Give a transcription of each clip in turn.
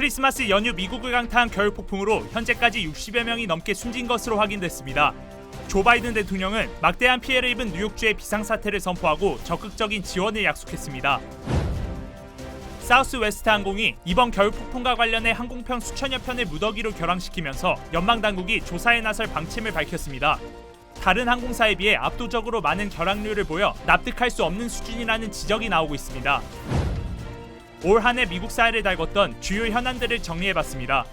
크리스마스 연휴 미국을 강타한 겨울 폭풍으로 현재까지 60여 명이 넘게 숨진 것으로 확인됐습니다. 조 바이든 대통령은 막대한 피해를 입은 뉴욕주의 비상사태를 선포하고 적극적인 지원을 약속했습니다. 사우스웨스트 항공이 이번 겨울 폭풍과 관련해 항공편 수천여 편을 무더기로 결항시키면서 연방당국이 조사에 나설 방침을 밝혔습니다. 다른 항공사에 비해 압도적으로 많은 결항률을 보여 납득할 수 없는 수준이라는 지적이 나오고 있습니다. 올 한 해 미국 사회를 달궜던 주요 현안들을 정리해봤습니다.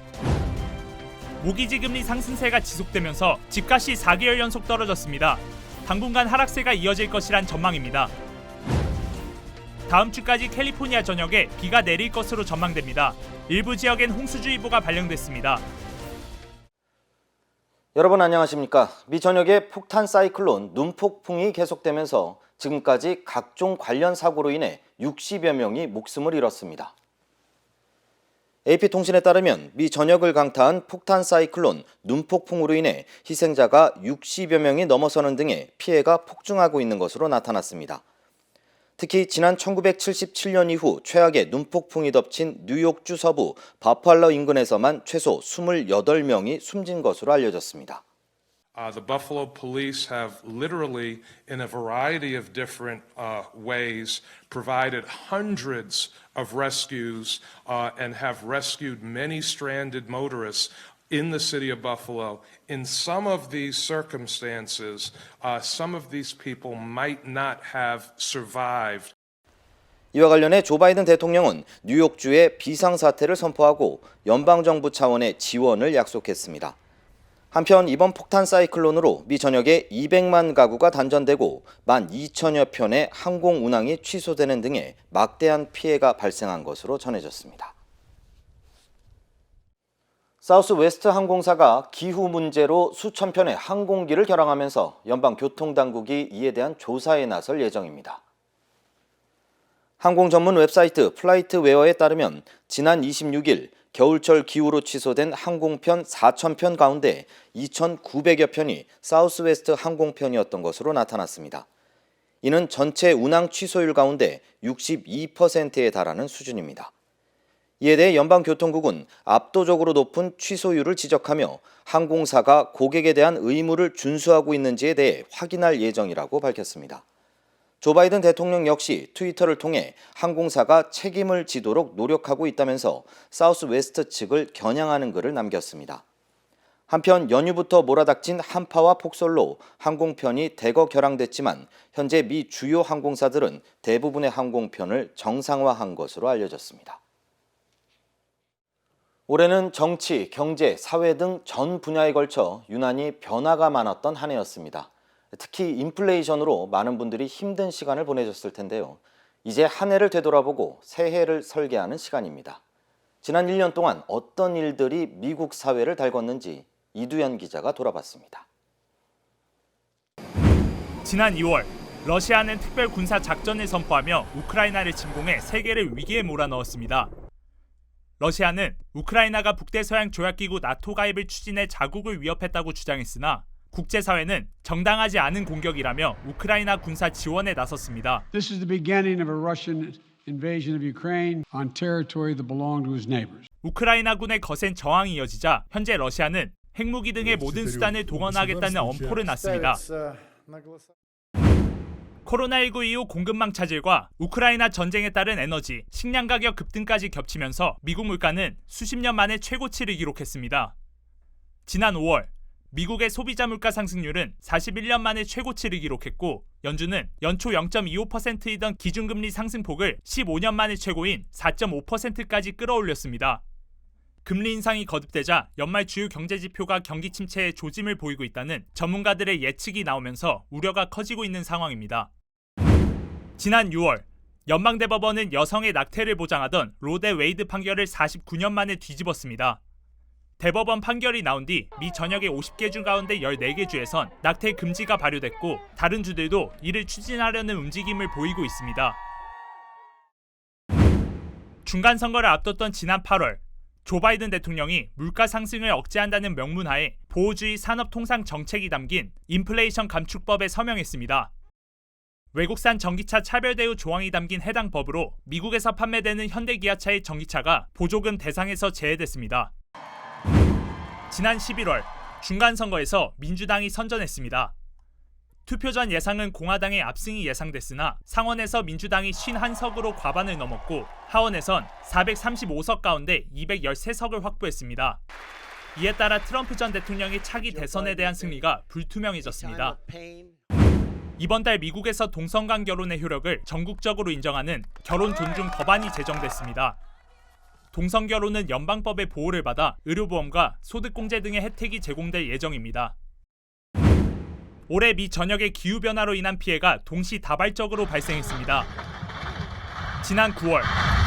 모기지 금리 상승세가 지속되면서 집값이 4개월 연속 떨어졌습니다. 당분간 하락세가 이어질 것이란 전망입니다. 다음 주까지 캘리포니아 전역에 비가 내릴 것으로 전망됩니다. 일부 지역엔 홍수주의보가 발령됐습니다. 여러분 안녕하십니까? 미 전역에 폭탄 사이클론 눈폭풍이 계속되면서 지금까지 각종 관련 사고로 인해 60여 명이 목숨을 잃었습니다. AP통신에 따르면 미 전역을 강타한 폭탄 사이클론 눈폭풍으로 인해 희생자가 60여 명이 넘어서는 등의 피해가 폭증하고 있는 것으로 나타났습니다. 특히 지난 1977년 이후 최악의 눈폭풍이 덮친 뉴욕주 서부 버팔로 인근에서만 최소 28명이 숨진 것으로 알려졌습니다. The Buffalo police have literally, in a variety of different ways, provided hundreds of rescues and have rescued many stranded motorists in the city of Buffalo. In some of these circumstances, some of these people might not have survived. 이와 관련해 조 바이든 대통령은 뉴욕주의 비상사태를 선포하고 연방정부 차원의 지원을 약속했습니다. 한편 이번 폭탄 사이클론으로 미 전역에 200만 가구가 단전되고 12,000여 편의 항공 운항이 취소되는 등의 막대한 피해가 발생한 것으로 전해졌습니다. 사우스웨스트 항공사가 기후 문제로 수천 편의 항공기를 결항하면서 연방교통당국이 이에 대한 조사에 나설 예정입니다. 항공 전문 웹사이트 플라이트웨어에 따르면 지난 26일 겨울철 기후로 취소된 항공편 4,000편 가운데 2,900여 편이 사우스웨스트 항공편이었던 것으로 나타났습니다. 이는 전체 운항 취소율 가운데 62%에 달하는 수준입니다. 이에 대해 연방교통국은 압도적으로 높은 취소율을 지적하며 항공사가 고객에 대한 의무를 준수하고 있는지에 대해 확인할 예정이라고 밝혔습니다. 조 바이든 대통령 역시 트위터를 통해 항공사가 책임을 지도록 노력하고 있다면서 사우스웨스트 측을 겨냥하는 글을 남겼습니다. 한편 연휴부터 몰아닥친 한파와 폭설로 항공편이 대거 결항됐지만 현재 미 주요 항공사들은 대부분의 항공편을 정상화한 것으로 알려졌습니다. 올해는 정치, 경제, 사회 등 전 분야에 걸쳐 유난히 변화가 많았던 한 해였습니다. 특히 인플레이션으로 많은 분들이 힘든 시간을 보내셨을 텐데요. 이제 한 해를 되돌아보고 새해를 설계하는 시간입니다. 지난 1년 동안 어떤 일들이 미국 사회를 달궜는지 이두현 기자가 돌아봤습니다. 지난 2월 러시아는 특별 군사 작전을 선포하며 우크라이나를 침공해 세계를 위기에 몰아넣었습니다. 러시아는 우크라이나가 북대서양 조약기구 나토 가입을 추진해 자국을 위협했다고 주장했으나 국제사회는 정당하지 않은 공격이라며 우크라이나 군사 지원에 나섰습니다. This is the beginning of a Russian invasion of Ukraine on territory that belonged to its neighbors. 우크라이나군의 거센 저항이 이어지자 현재 러시아는 핵무기 등의 모든 수단을 동원하겠다는 엄포를 놨습니다. 코로나19 이후 공급망 차질과 우크라이나 전쟁에 따른 에너지, 식량 가격 급등까지 겹치면서 미국 물가는 수십 년 만에 최고치를 기록했습니다. 지난 5월 미국의 소비자 물가 상승률은 41년 만에 최고치를 기록했고 연준은 연초 0.25%이던 기준금리 상승폭을 15년 만에 최고인 4.5%까지 끌어올렸습니다. 금리 인상이 거듭되자 연말 주요 경제지표가 경기 침체에 조짐을 보이고 있다는 전문가들의 예측이 나오면서 우려가 커지고 있는 상황입니다. 지난 6월 연방대법원은 여성의 낙태를 보장하던 로데 웨이드 판결을 49년 만에 뒤집었습니다. 대법원 판결이 나온 뒤 미 전역의 50개 주 가운데 14개 주에선 낙태 금지가 발효됐고 다른 주들도 이를 추진하려는 움직임을 보이고 있습니다. 중간선거를 앞뒀던 지난 8월 조 바이든 대통령이 물가 상승을 억제한다는 명분하에 보호주의 산업통상 정책이 담긴 인플레이션 감축법에 서명했습니다. 외국산 전기차 차별 대우 조항이 담긴 해당 법으로 미국에서 판매되는 현대기아차의 전기차가 보조금 대상에서 제외됐습니다. 지난 11월 중간선거에서 민주당이 선전했습니다. 투표 전 예상은 공화당의 압승이 예상됐으나 상원에서 민주당이 51석으로 과반을 넘었고 하원에선 435석 가운데 213석을 확보했습니다. 이에 따라 트럼프 전 대통령의 차기 대선에 대한 승리가 불투명해졌습니다. 이번 달 미국에서 동성간 결혼의 효력을 전국적으로 인정하는 결혼 존중 법안이 제정됐습니다. 동성 결혼은 연방법의 보호를 받아 의료보험과 소득공제 등의 혜택이 제공될 예정입니다. 올해 미 전역의 기후변화로 인한 피해가 동시다발적으로 발생했습니다. 지난 9월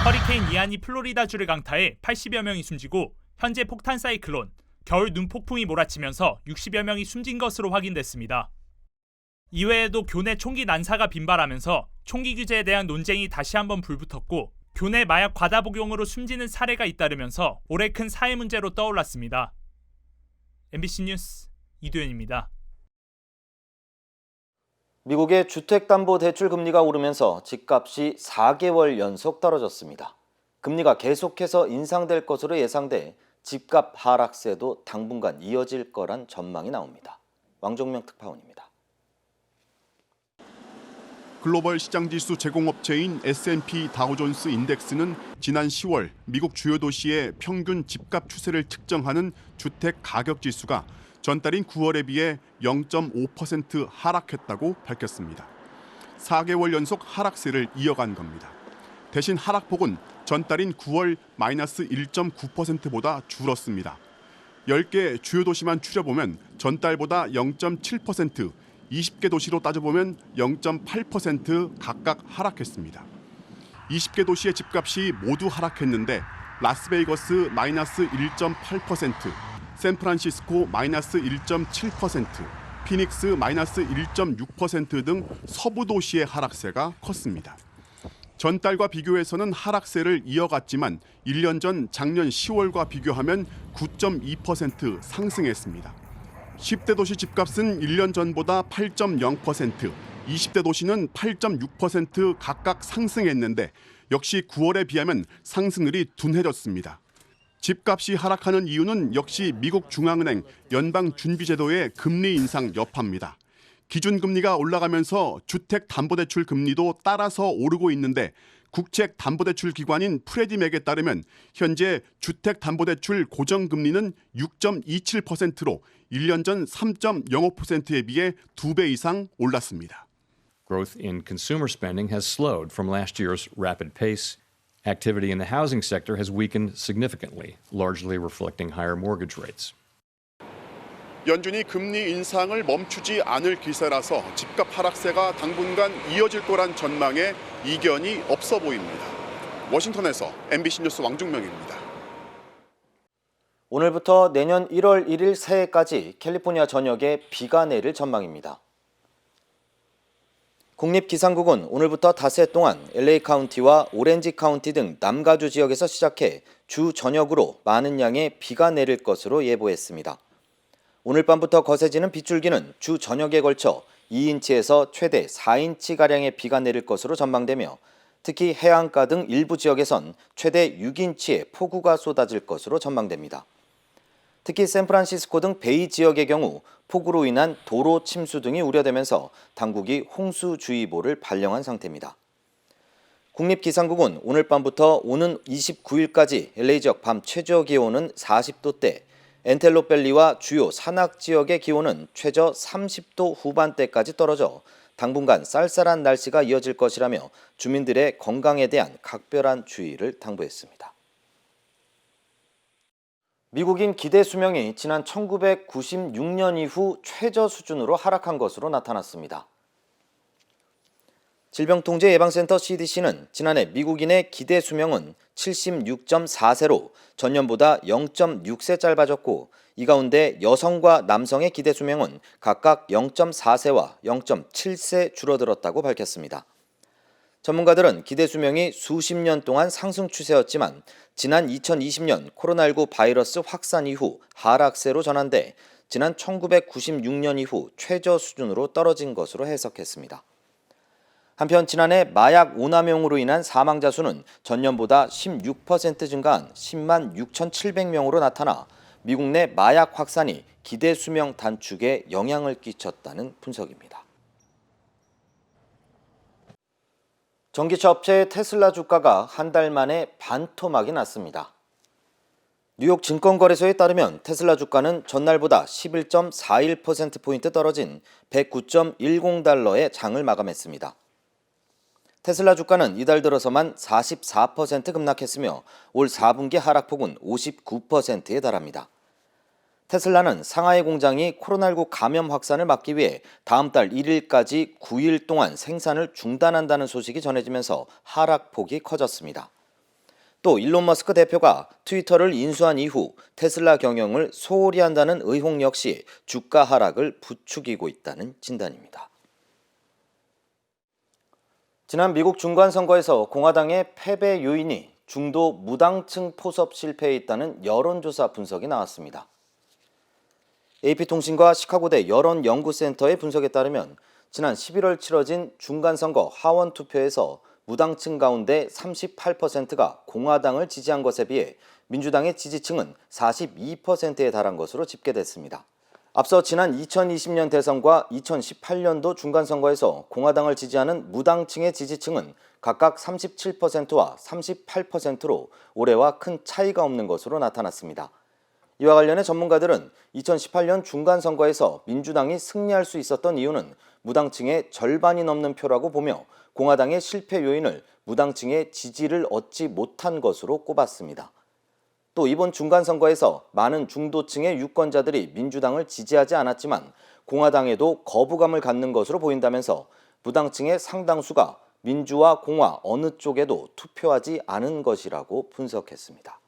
허리케인 이안이 플로리다주를 강타해 80여 명이 숨지고 현재 폭탄 사이클론, 겨울 눈폭풍이 몰아치면서 60여 명이 숨진 것으로 확인됐습니다. 이외에도 교내 총기 난사가 빈발하면서 총기 규제에 대한 논쟁이 다시 한번 불붙었고 교내 마약 과다 복용으로 숨지는 사례가 잇따르면서 올해 큰 사회 문제로 떠올랐습니다. MBC 뉴스 이도현입니다. 미국의 주택담보대출 금리가 오르면서 집값이 4개월 연속 떨어졌습니다. 금리가 계속해서 인상될 것으로 예상돼 집값 하락세도 당분간 이어질 거란 전망이 나옵니다. 왕종명 특파원입니다. 글로벌 시장지수 제공업체인 S&P 다우존스 인덱스는 지난 10월 미국 주요 도시의 평균 집값 추세를 측정하는 주택 가격 지수가 전달인 9월에 비해 0.5% 하락했다고 밝혔습니다. 4개월 연속 하락세를 이어간 겁니다. 대신 하락폭은 전달인 9월 마이너스 1.9%보다 줄었습니다. 10개 주요 도시만 추려보면 전달보다 0.7%, 20개 도시로 따져보면 0.8% 각각 하락했습니다. 20개 도시의 집값이 모두 하락했는데 라스베이거스 마이너스 1.8%, 샌프란시스코 마이너스 1.7%, 피닉스 마이너스 1.6% 등 서부 도시의 하락세가 컸습니다. 전달과 비교해서는 하락세를 이어갔지만 1년 전 작년 10월과 비교하면 9.2% 상승했습니다. 10대 도시 집값은 1년 전보다 8.0%, 20대 도시는 8.6% 각각 상승했는데 역시 9월에 비하면 상승률이 둔해졌습니다. 집값이 하락하는 이유는 역시 미국 중앙은행 연방준비제도의 금리 인상 여파입니다. 기준금리가 올라가면서 주택담보대출 금리도 따라서 오르고 있는데 국책담보대출 기관인 프레디맥에 따르면 현재 주택담보대출 고정금리는 6.27%로 1년 전 3.05%에 비해 2배 이상 올랐습니다. Growth in consumer spending has slowed from last year's rapid pace. Activity in the housing sector has weakened significantly, largely reflecting higher mortgage rates. 연준이 금리 인상을 멈추지 않을 기세라서 집값 하락세가 당분간 이어질 거란 전망에 이견이 없어 보입니다. 워싱턴에서 MBC 뉴스 왕중명입니다. 오늘부터 내년 1월 1일 새해까지 캘리포니아 전역에 비가 내릴 전망입니다. 국립기상국은 오늘부터 닷새 동안 LA 카운티와 오렌지 카운티 등 남가주 지역에서 시작해 주 전역으로 많은 양의 비가 내릴 것으로 예보했습니다. 오늘 밤부터 거세지는 빗줄기는 주 전역에 걸쳐 2인치에서 최대 4인치가량의 비가 내릴 것으로 전망되며 특히 해안가 등 일부 지역에선 최대 6인치의 폭우가 쏟아질 것으로 전망됩니다. 특히 샌프란시스코 등 베이 지역의 경우 폭우로 인한 도로 침수 등이 우려되면서 당국이 홍수주의보를 발령한 상태입니다. 국립기상국은 오늘 밤부터 오는 29일까지 LA 지역 밤 최저 기온은 40도대, 엔텔로밸리와 주요 산악 지역의 기온은 최저 30도 후반대까지 떨어져 당분간 쌀쌀한 날씨가 이어질 것이라며 주민들의 건강에 대한 각별한 주의를 당부했습니다. 미국인 기대 수명이 지난 1996년 이후 최저 수준으로 하락한 것으로 나타났습니다. 질병통제예방센터 CDC는 지난해 미국인의 기대 수명은 76.4세로 전년보다 0.6세 짧아졌고 이 가운데 여성과 남성의 기대 수명은 각각 0.4세와 0.7세 줄어들었다고 밝혔습니다. 전문가들은 기대 수명이 수십 년 동안 상승 추세였지만 지난 2020년 코로나19 바이러스 확산 이후 하락세로 전환돼 지난 1996년 이후 최저 수준으로 떨어진 것으로 해석했습니다. 한편 지난해 마약 오남용으로 인한 사망자 수는 전년보다 16% 증가한 10만 6,700명으로 나타나 미국 내 마약 확산이 기대 수명 단축에 영향을 끼쳤다는 분석입니다. 전기차 업체 테슬라 주가가 한 달 만에 반토막이 났습니다. 뉴욕 증권거래소에 따르면 테슬라 주가는 전날보다 11.41%포인트 떨어진 109.10달러에 장을 마감했습니다. 테슬라 주가는 이달 들어서만 44% 급락했으며 올 4분기 하락폭은 59%에 달합니다. 테슬라는 상하이 공장이 코로나19 감염 확산을 막기 위해 다음 달 1일까지 9일 동안 생산을 중단한다는 소식이 전해지면서 하락폭이 커졌습니다. 또 일론 머스크 대표가 트위터를 인수한 이후 테슬라 경영을 소홀히 한다는 의혹 역시 주가 하락을 부추기고 있다는 진단입니다. 지난 미국 중간선거에서 공화당의 패배 요인이 중도 무당층 포섭 실패에 있다는 여론조사 분석이 나왔습니다. AP통신과 시카고대 여론연구센터의 분석에 따르면 지난 11월 치러진 중간선거 하원 투표에서 무당층 가운데 38%가 공화당을 지지한 것에 비해 민주당의 지지층은 42%에 달한 것으로 집계됐습니다. 앞서 지난 2020년 대선과 2018년도 중간선거에서 공화당을 지지하는 무당층의 지지층은 각각 37%와 38%로 올해와 큰 차이가 없는 것으로 나타났습니다. 이와 관련해 전문가들은 2018년 중간선거에서 민주당이 승리할 수 있었던 이유는 무당층의 절반이 넘는 표라고 보며 공화당의 실패 요인을 무당층의 지지를 얻지 못한 것으로 꼽았습니다. 또 이번 중간선거에서 많은 중도층의 유권자들이 민주당을 지지하지 않았지만 공화당에도 거부감을 갖는 것으로 보인다면서 무당층의 상당수가 민주와 공화 어느 쪽에도 투표하지 않은 것이라고 분석했습니다.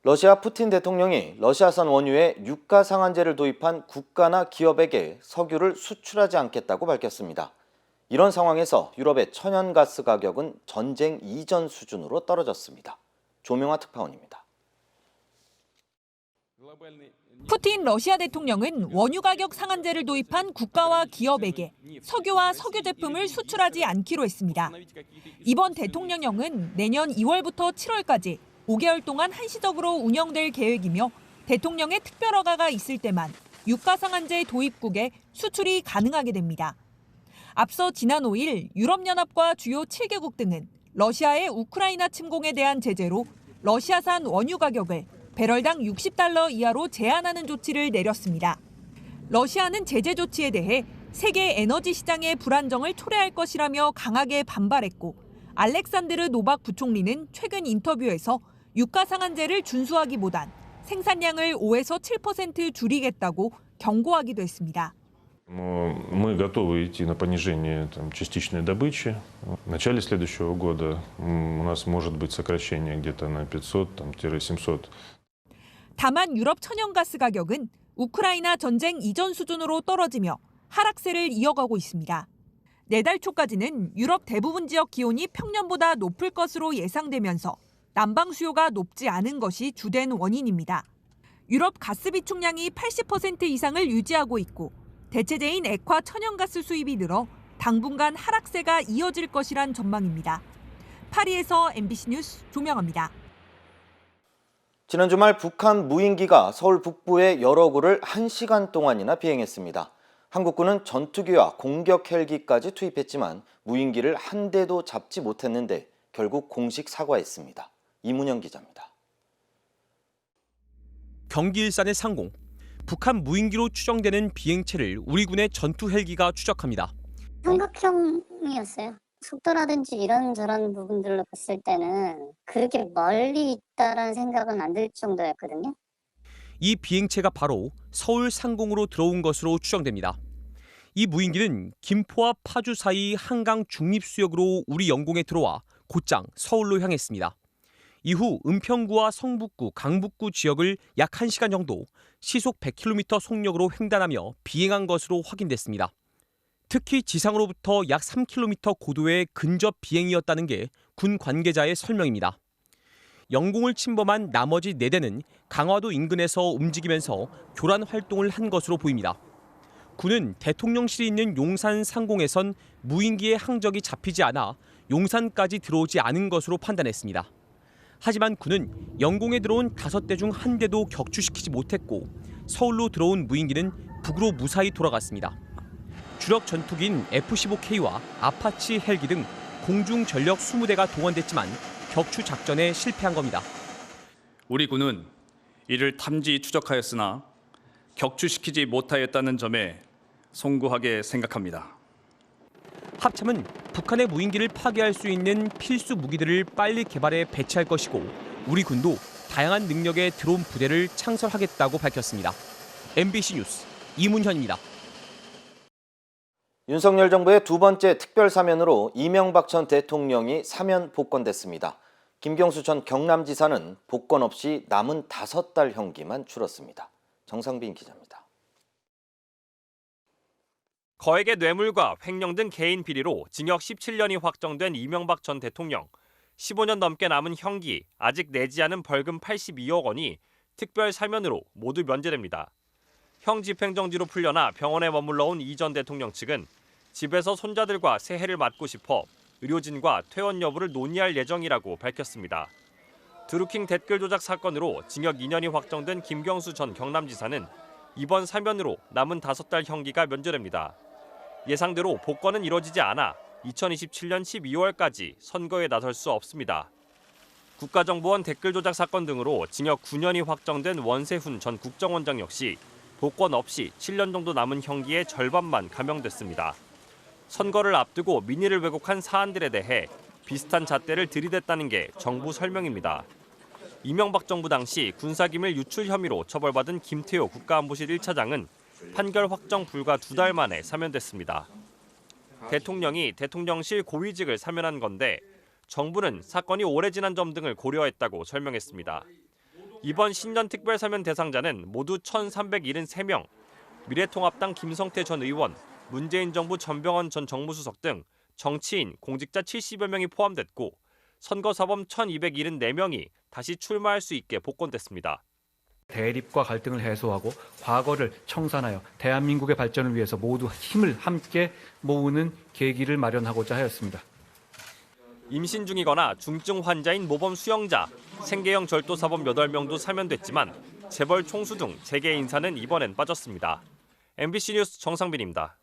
러시아 푸틴 대통령이 러시아산 원유에 유가 상한제를 도입한 국가나 기업에게 석유를 수출하지 않겠다고 밝혔습니다. 이런 상황에서 유럽의 천연가스 가격은 전쟁 이전 수준으로 떨어졌습니다. 조명화 특파원입니다. 푸틴 러시아 대통령은 원유 가격 상한제를 도입한 국가와 기업에게 석유와 석유 제품을 수출하지 않기로 했습니다. 이번 대통령령은 내년 2월부터 7월까지 5개월 동안 한시적으로 운영될 계획이며 대통령의 특별 허가가 있을 때만 유가 상한제 도입국에 수출이 가능하게 됩니다. 앞서 지난 5일 유럽연합과 주요 7개국 등은 러시아의 우크라이나 침공에 대한 제재로 러시아산 원유 가격을 배럴당 60달러 이하로 제한하는 조치를 내렸습니다. 러시아는 제재 조치에 대해 세계 에너지 시장의 불안정을 초래할 것이라며 강하게 반발했고 알렉산드르 노박 부총리는 최근 인터뷰에서 유가 상한제를 준수하기보단 생산량을 5에서 7% 줄이겠다고 경고하기도 했습니다. Мы готовы идти на понижение частичной добычи. В начале следующего года у нас может быть сокращение где-то на 500-700. 다만 유럽 천연가스 가격은 우크라이나 전쟁 이전 수준으로 떨어지며 하락세를 이어가고 있습니다. 내달 초까지는 유럽 대부분 지역 기온이 평년보다 높을 것으로 예상되면서 난방 수요가 높지 않은 것이 주된 원인입니다. 유럽 가스 비축량이 80% 이상을 유지하고 있고 대체제인 액화 천연가스 수입이 늘어 당분간 하락세가 이어질 것이란 전망입니다. 파리에서 MBC 뉴스 조명아입니다. 지난 주말 북한 무인기가 서울 북부의 여러 구를 1시간 동안이나 비행했습니다. 한국군은 전투기와 공격 헬기까지 투입했지만 무인기를 한 대도 잡지 못했는데 결국 공식 사과했습니다. 이문영 기자입니다. 경기 일산의 상공. 북한 무인기로 추정되는 비행체를 우리 군의 전투 헬기가 추적합니다. 삼각형이었어요. 속도라든지 이런저런 부분들로 봤을 때는 그렇게 멀리 있다라는 생각은 안 들 정도였거든요. 이 비행체가 바로 서울 상공으로 들어온 것으로 추정됩니다. 이 무인기는 김포와 파주 사이 한강 중립수역으로 우리 영공에 들어와 곧장 서울로 향했습니다. 이후 은평구와 성북구, 강북구 지역을 약 1시간 정도 시속 100km 속력으로 횡단하며 비행한 것으로 확인됐습니다. 특히 지상으로부터 약 3km 고도의 근접 비행이었다는 게 군 관계자의 설명입니다. 영공을 침범한 나머지 4대는 강화도 인근에서 움직이면서 교란 활동을 한 것으로 보입니다. 군은 대통령실이 있는 용산 상공에선 무인기의 항적이 잡히지 않아 용산까지 들어오지 않은 것으로 판단했습니다. 하지만 군은 영공에 들어온 5대 중 1대도 격추시키지 못했고 서울로 들어온 무인기는 북으로 무사히 돌아갔습니다. 주력 전투기인 F-15K와 아파치 헬기 등 공중 전력 20대가 동원됐지만 격추 작전에 실패한 겁니다. 우리 군은 이를 탐지 추적하였으나 격추시키지 못하였다는 점에 송구하게 생각합니다. 합참은 북한의 무인기를 파괴할 수 있는 필수 무기들을 빨리 개발해 배치할 것이고 우리 군도 다양한 능력의 드론 부대를 창설하겠다고 밝혔습니다. MBC 뉴스 이문현입니다. 윤석열 정부의 두 번째 특별 사면으로 이명박 전 대통령이 사면 복권됐습니다. 김경수 전 경남지사는 복권 없이 남은 5달 형기만 치렀습니다. 정상빈 기자입니다. 거액의 뇌물과 횡령 등 개인 비리로 징역 17년이 확정된 이명박 전 대통령. 15년 넘게 남은 형기, 아직 내지 않은 벌금 82억 원이 특별 사면으로 모두 면제됩니다. 형 집행정지로 풀려나 병원에 머물러 온 이 전 대통령 측은 집에서 손자들과 새해를 맞고 싶어 의료진과 퇴원 여부를 논의할 예정이라고 밝혔습니다. 드루킹 댓글 조작 사건으로 징역 2년이 확정된 김경수 전 경남지사는 이번 사면으로 남은 5달 형기가 면제됩니다. 예상대로 복권은 이뤄지지 않아 2027년 12월까지 선거에 나설 수 없습니다. 국가정보원 댓글 조작 사건 등으로 징역 9년이 확정된 원세훈 전 국정원장 역시 복권 없이 7년 정도 남은 형기의 절반만 감형됐습니다. 선거를 앞두고 민의를 왜곡한 사안들에 대해 비슷한 잣대를 들이댔다는 게 정부 설명입니다. 이명박 정부 당시 군사기밀 유출 혐의로 처벌받은 김태호 국가안보실 1차장은 판결 확정 불과 2달 만에 사면됐습니다. 대통령이 대통령실 고위직을 사면한 건데 정부는 사건이 오래 지난 점 등을 고려했다고 설명했습니다. 이번 신년 특별 사면 대상자는 모두 1,373명, 미래통합당 김성태 전 의원, 문재인 정부 전병헌 전 정무수석 등 정치인, 공직자 70여 명이 포함됐고 선거사범 1,274명이 다시 출마할 수 있게 복권됐습니다. 대립과 갈등을 해소하고 과거를 청산하여 대한민국의 발전을 위해서 모두 힘을 함께 모으는 계기를 마련하고자 하였습니다. 임신 중이거나 중증 환자인 모범 수용자, 생계형 절도사범 8명도 사면됐지만 재벌 총수 등 재계 인사는 이번엔 빠졌습니다. MBC 뉴스 정상빈입니다.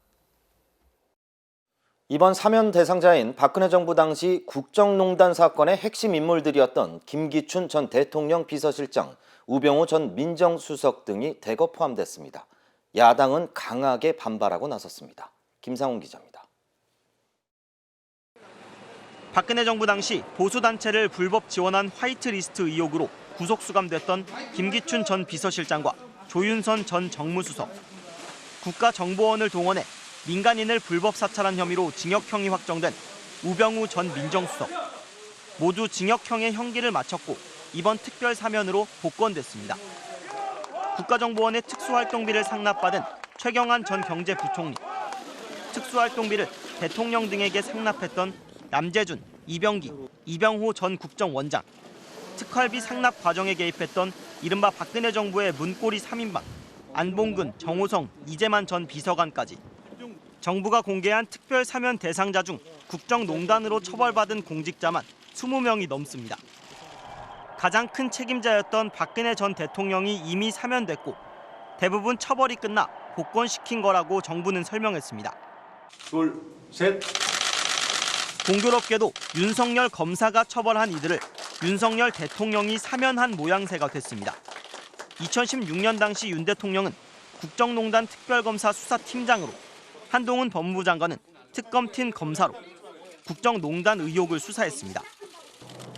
이번 사면 대상자인 박근혜 정부 당시 국정농단 사건의 핵심 인물들이었던 김기춘 전 대통령 비서실장, 우병우 전 민정수석 등이 대거 포함됐습니다. 야당은 강하게 반발하고 나섰습니다. 김상훈 기자입니다. 박근혜 정부 당시 보수단체를 불법 지원한 화이트리스트 의혹으로 구속 수감됐던 김기춘 전 비서실장과 조윤선 전 정무수석, 국가정보원을 동원해 민간인을 불법 사찰한 혐의로 징역형이 확정된 우병우 전 민정수석. 모두 징역형의 형기를 마쳤고 이번 특별 사면으로 복권됐습니다. 국가정보원의 특수활동비를 상납받은 최경환 전 경제부총리, 특수활동비를 대통령 등에게 상납했던 남재준, 이병기, 이병호 전 국정원장, 특활비 상납 과정에 개입했던 이른바 박근혜 정부의 문고리 3인방, 안봉근, 정호성, 이재만 전 비서관까지 정부가 공개한 특별 사면 대상자 중 국정농단으로 처벌받은 공직자만 20명이 넘습니다. 가장 큰 책임자였던 박근혜 전 대통령이 이미 사면됐고 대부분 처벌이 끝나 복권시킨 거라고 정부는 설명했습니다. 둘, 셋. 공교롭게도 윤석열 검사가 처벌한 이들을 윤석열 대통령이 사면한 모양새가 됐습니다. 2016년 당시 윤 대통령은 국정농단 특별검사 수사팀장으로, 한동훈 법무부 장관은 특검팀 검사로 국정농단 의혹을 수사했습니다.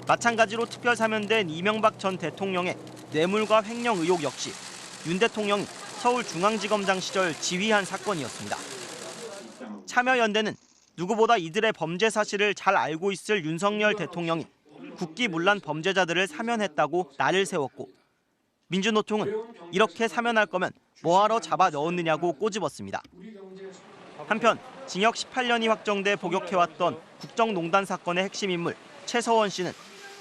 마찬가지로 특별 사면된 이명박 전 대통령의 뇌물과 횡령 의혹 역시 윤 대통령이 서울중앙지검장 시절 지휘한 사건이었습니다. 참여연대는 누구보다 이들의 범죄 사실을 잘 알고 있을 윤석열 대통령이 국기문란 범죄자들을 사면했다고 날을 세웠고, 민주노총은 이렇게 사면할 거면 뭐하러 잡아 넣었느냐고 꼬집었습니다. 한편 징역 18년이 확정돼 복역해왔던 국정농단 사건의 핵심 인물 최서원 씨는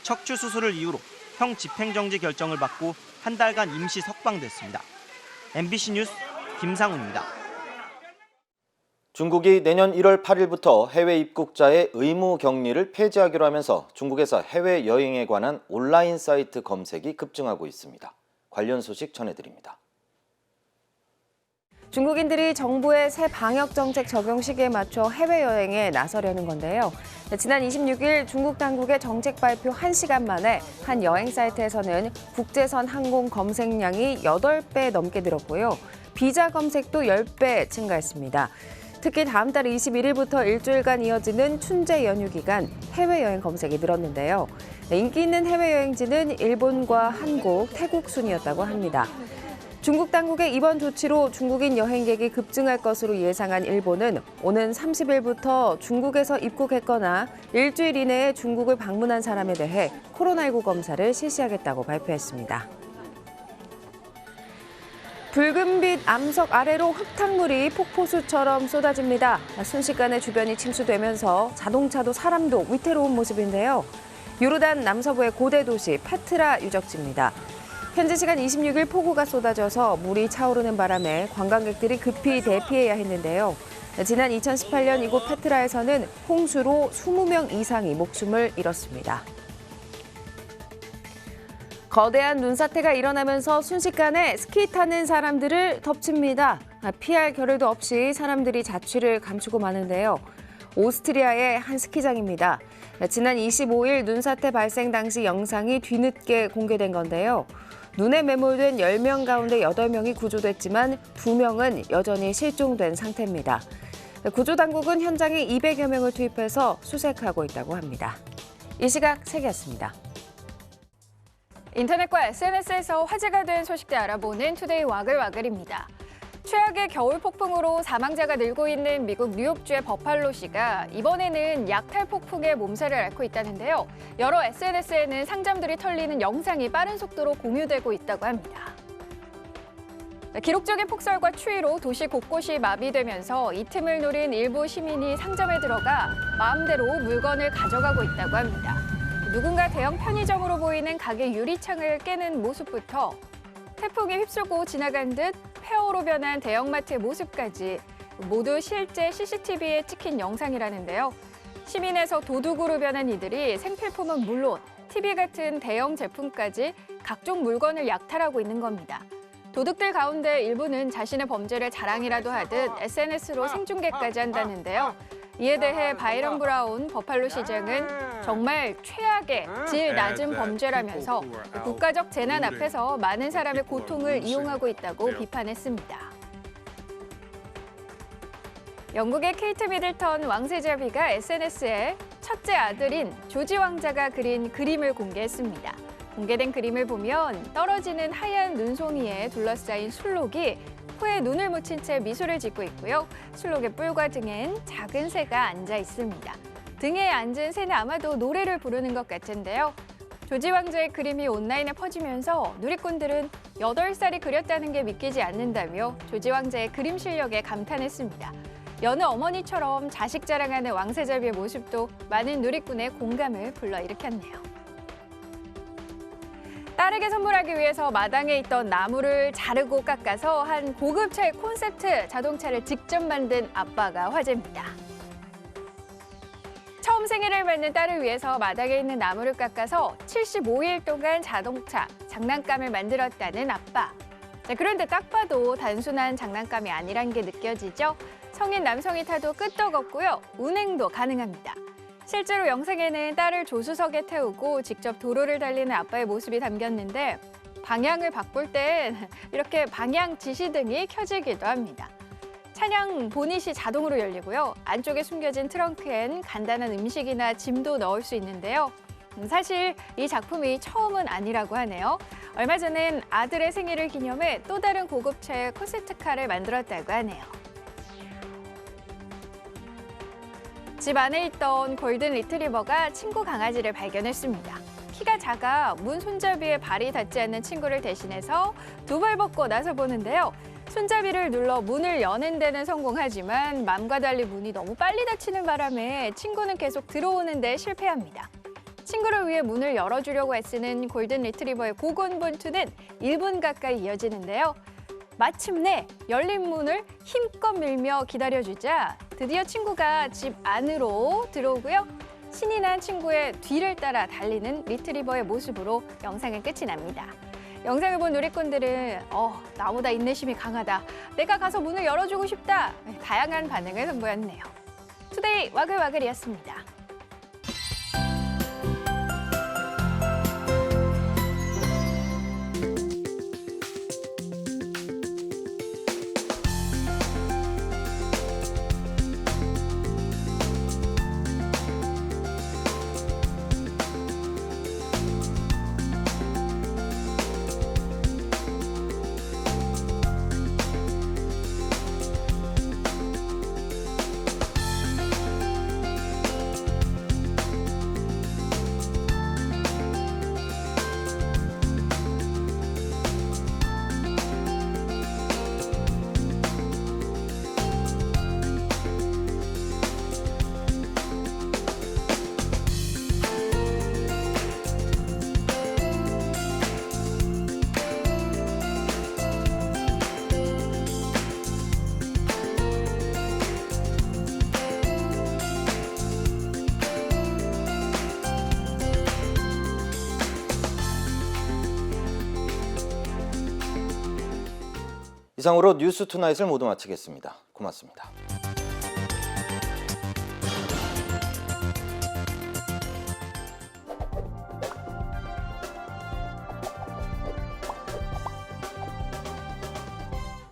척추 수술을 이유로 형 집행정지 결정을 받고 한 달간 임시 석방됐습니다. MBC 뉴스 김상훈입니다. 중국이 내년 1월 8일부터 해외 입국자의 의무 격리를 폐지하기로 하면서 중국에서 해외여행에 관한 온라인 사이트 검색이 급증하고 있습니다. 관련 소식 전해드립니다. 중국인들이 정부의 새 방역 정책 적용 시기에 맞춰 해외여행에 나서려는 건데요. 지난 26일 중국 당국의 정책 발표 1시간 만에 한 여행 사이트에서는 국제선 항공 검색량이 8배 넘게 늘었고요. 비자 검색도 10배 증가했습니다. 특히 다음 달 21일부터 일주일간 이어지는 춘제 연휴 기간 해외여행 검색이 늘었는데요. 인기 있는 해외여행지는 일본과 한국, 태국 순이었다고 합니다. 중국 당국의 이번 조치로 중국인 여행객이 급증할 것으로 예상한 일본은 오는 30일부터 중국에서 입국했거나 일주일 이내에 중국을 방문한 사람에 대해 코로나19 검사를 실시하겠다고 발표했습니다. 붉은빛 암석 아래로 흙탕물이 폭포수처럼 쏟아집니다. 순식간에 주변이 침수되면서 자동차도 사람도 위태로운 모습인데요. 요르단 남서부의 고대 도시 페트라 유적지입니다. 현지 시간 26일 폭우가 쏟아져서 물이 차오르는 바람에 관광객들이 급히 대피해야 했는데요. 지난 2018년 이곳 페트라에서는 홍수로 20명 이상이 목숨을 잃었습니다. 거대한 눈사태가 일어나면서 순식간에 스키 타는 사람들을 덮칩니다. 피할 겨를도 없이 사람들이 자취를 감추고 마는데요. 오스트리아의 한 스키장입니다. 지난 25일 눈사태 발생 당시 영상이 뒤늦게 공개된 건데요. 눈에 매몰된 10명 가운데 8명이 구조됐지만 2명은 여전히 실종된 상태입니다. 구조당국은 현장에 200여 명을 투입해서 수색하고 있다고 합니다. 이 시각 세계였습니다. 인터넷과 SNS에서 화제가 된 소식들 알아보는 투데이 와글와글입니다. 최악의 겨울 폭풍으로 사망자가 늘고 있는 미국 뉴욕주의 버팔로시가 이번에는 약탈 폭풍에 몸살을 앓고 있다는데요. 여러 SNS에는 상점들이 털리는 영상이 빠른 속도로 공유되고 있다고 합니다. 기록적인 폭설과 추위로 도시 곳곳이 마비되면서 이 틈을 노린 일부 시민이 상점에 들어가 마음대로 물건을 가져가고 있다고 합니다. 누군가 대형 편의점으로 보이는 가게 유리창을 깨는 모습부터 태풍이 휩쓸고 지나간 듯 폐허로 변한 대형마트의 모습까지 모두 실제 CCTV에 찍힌 영상이라는데요. 시민에서 도둑으로 변한 이들이 생필품은 물론 TV 같은 대형 제품까지 각종 물건을 약탈하고 있는 겁니다. 도둑들 가운데 일부는 자신의 범죄를 자랑이라도 하듯 SNS로 생중계까지 한다는데요. 이에 대해 바이런 브라운 버팔로 시장은 정말 최악의 질 낮은 범죄라면서 국가적 재난 앞에서 많은 사람의 고통을 이용하고 있다고 비판했습니다. 영국의 케이트 미들턴 왕세자비가 SNS에 첫째 아들인 조지 왕자가 그린 그림을 공개했습니다. 공개된 그림을 보면 떨어지는 하얀 눈송이에 둘러싸인 술록이 코에 눈을 묻힌 채 미소를 짓고 있고요. 술록의 뿔과 등엔 작은 새가 앉아 있습니다. 등에 앉은 새는 아마도 노래를 부르는 것 같은데요. 조지 왕자의 그림이 온라인에 퍼지면서 누리꾼들은 8살이 그렸다는 게 믿기지 않는다며 조지 왕자의 그림 실력에 감탄했습니다. 여느 어머니처럼 자식 자랑하는 왕세자비의 모습도 많은 누리꾼의 공감을 불러일으켰네요. 딸에게 선물하기 위해서 마당에 있던 나무를 자르고 깎아서 한 고급차의 콘셉트 자동차를 직접 만든 아빠가 화제입니다. 처음 생일을 맞는 딸을 위해서 마당에 있는 나무를 깎아서 75일 동안 자동차, 장난감을 만들었다는 아빠. 그런데 딱 봐도 단순한 장난감이 아니란 게 느껴지죠? 성인 남성이 타도 끄떡없고요. 운행도 가능합니다. 실제로 영상에는 딸을 조수석에 태우고 직접 도로를 달리는 아빠의 모습이 담겼는데 방향을 바꿀 땐 이렇게 방향 지시등이 켜지기도 합니다. 차량 보닛이 자동으로 열리고요. 안쪽에 숨겨진 트렁크엔 간단한 음식이나 짐도 넣을 수 있는데요. 사실 이 작품이 처음은 아니라고 하네요. 얼마 전엔 아들의 생일을 기념해 또 다른 고급차의 콘셉트카를 만들었다고 하네요. 집 안에 있던 골든 리트리버가 친구 강아지를 발견했습니다. 키가 작아 문 손잡이에 발이 닿지 않는 친구를 대신해서 두 발 벗고 나서보는데요. 손잡이를 눌러 문을 여는 데는 성공하지만 맘과 달리 문이 너무 빨리 닫히는 바람에 친구는 계속 들어오는 데 실패합니다. 친구를 위해 문을 열어주려고 애쓰는 골든 리트리버의 고군분투는 1분 가까이 이어지는데요. 마침내 열린 문을 힘껏 밀며 기다려주자 드디어 친구가 집 안으로 들어오고요. 신이 난 친구의 뒤를 따라 달리는 리트리버의 모습으로 영상은 끝이 납니다. 영상을 본 누리꾼들은 나보다 인내심이 강하다. 내가 가서 문을 열어주고 싶다. 다양한 반응을 선보였네요. 투데이 와글와글이었습니다. 이상으로 뉴스 투나잇을 모두 마치겠습니다. 고맙습니다.